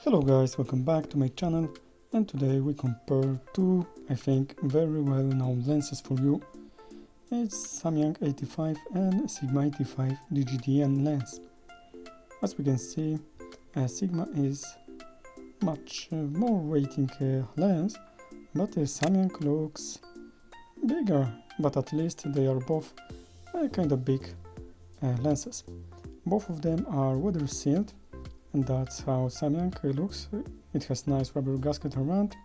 Hello guys, welcome back to my channel, and today we compare two, I think, very well known lenses for you. It's Samyang 85 and Sigma 85 DGDN lens. As we can see, Sigma is much more rating lens, but Samyang looks bigger, but at least they are both kind of big lenses. Both of them are weather sealed, and that's how Samyang looks. It has nice rubber gasket around.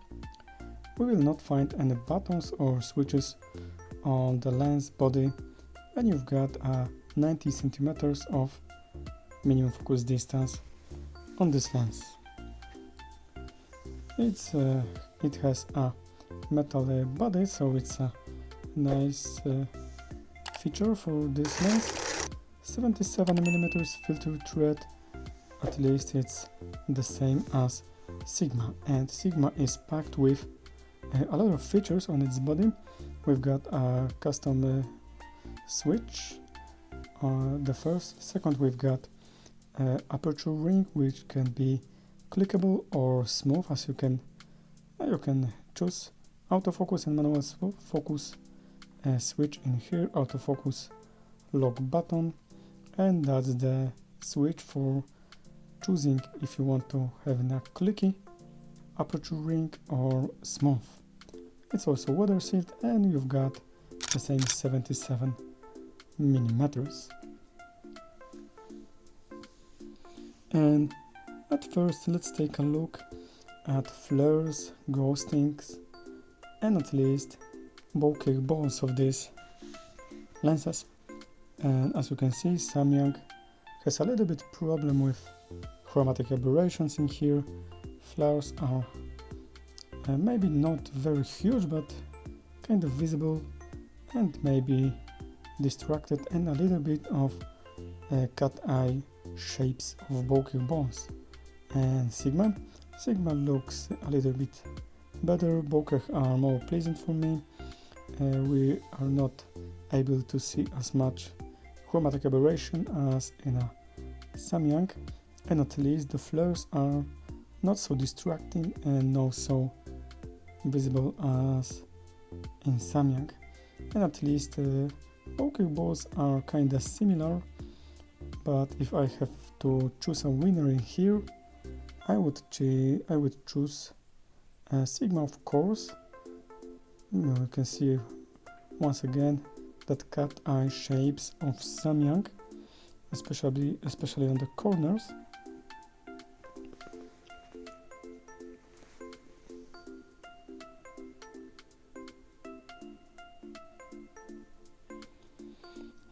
We will not find any buttons or switches on the lens body, and you've got 90 centimeters of minimum focus distance on this lens. It has a metal body, so it's a nice feature for this lens. 77mm filter thread. At least it's the same as Sigma, and Sigma is packed with a lot of features on its body. We've got a custom switch, second we've got aperture ring, which can be clickable or smooth, as you can choose autofocus and manual focus switch in here, autofocus lock button, and that's the switch for choosing if you want to have a clicky aperture ring or smooth. It's also weather sealed, and you've got the same 77 millimeters. And at first, let's take a look at flares, ghostings, and at least bokeh balls of these lenses. And as you can see, Samyang has a little bit problem with chromatic aberrations in here. Flares are maybe not very huge, but kind of visible and maybe distracted, and a little bit of cat eye shapes of bokeh bones. And Sigma looks a little bit better. Bokeh are more pleasant for me. We are not able to see as much chromatic aberration as in a Samyang, and at least the flares are not so distracting and not so visible as in Samyang. And at least bokeh balls are kinda similar, but if I have to choose a winner in here, I would choose Sigma, of course. You can see once again that cat eye shapes of Samyang, especially on the corners.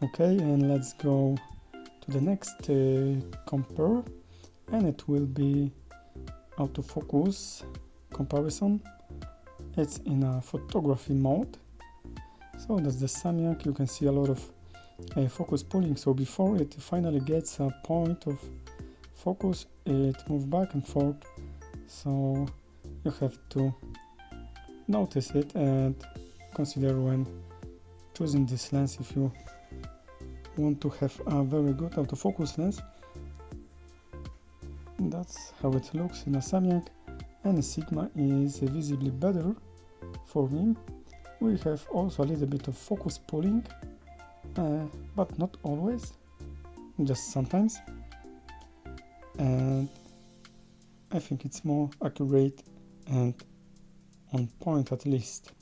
Okay, and let's go to the next compare, and it will be autofocus comparison. It's in a photography mode. So that's the Samyang. You can see a lot of focus pulling. So before it finally gets a point of focus, it moves back and forth. So you have to notice it and consider when choosing this lens if you want to have a very good autofocus lens. That's how it looks in a Samyang, and a Sigma is visibly better for me. We have also a little bit of focus pulling, but not always, just sometimes, and I think it's more accurate and on point at least.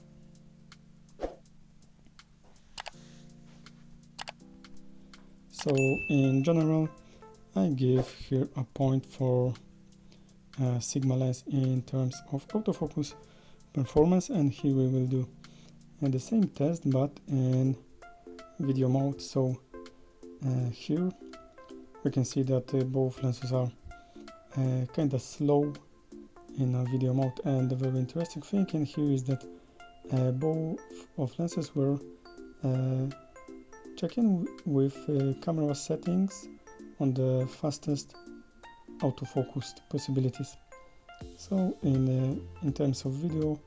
So in general, I give here a point for Sigma lens in terms of autofocus performance, and here we will do the same test but in video mode. So here we can see that both lenses are kind of slow in a video mode, and the very interesting thing in here is that both of lenses were checking with camera settings on the fastest autofocus possibilities. So in terms of video,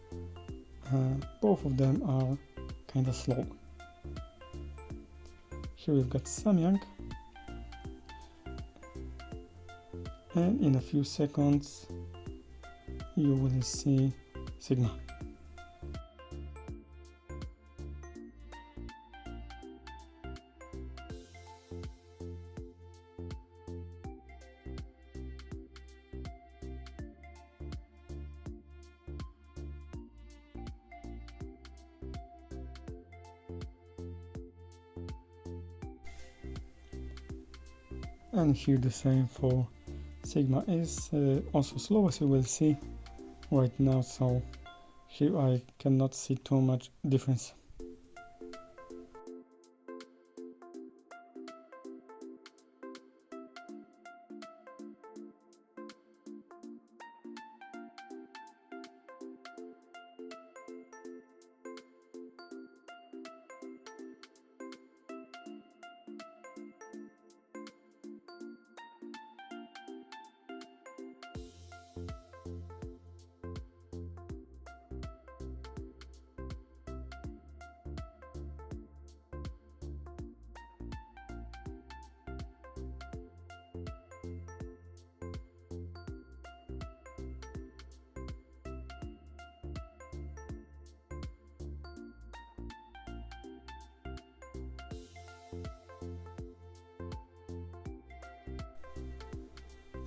both of them are kind of slow. Here we've got Samyang, and in a few seconds you will see Sigma. And here the same for Sigma is also slow, as you will see right now, so here I cannot see too much difference.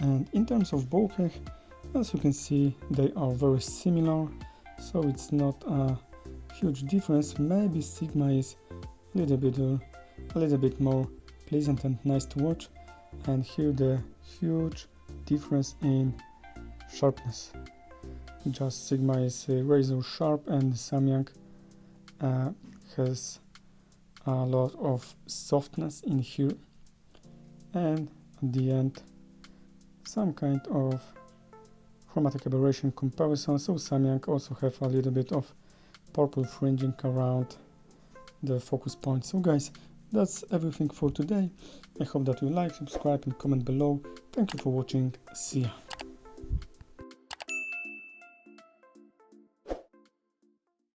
And in terms of bokeh, as you can see, they are very similar, so it's not a huge difference. Maybe Sigma is a little bit more pleasant and nice to watch, and here the huge difference in sharpness. Just Sigma is razor sharp, and Samyang has a lot of softness in here, and at the end some kind of chromatic aberration comparison. So Samyang also have a little bit of purple fringing around the focus point. So guys, that's everything for today. I hope that you like, subscribe and comment below. Thank you for watching. See ya.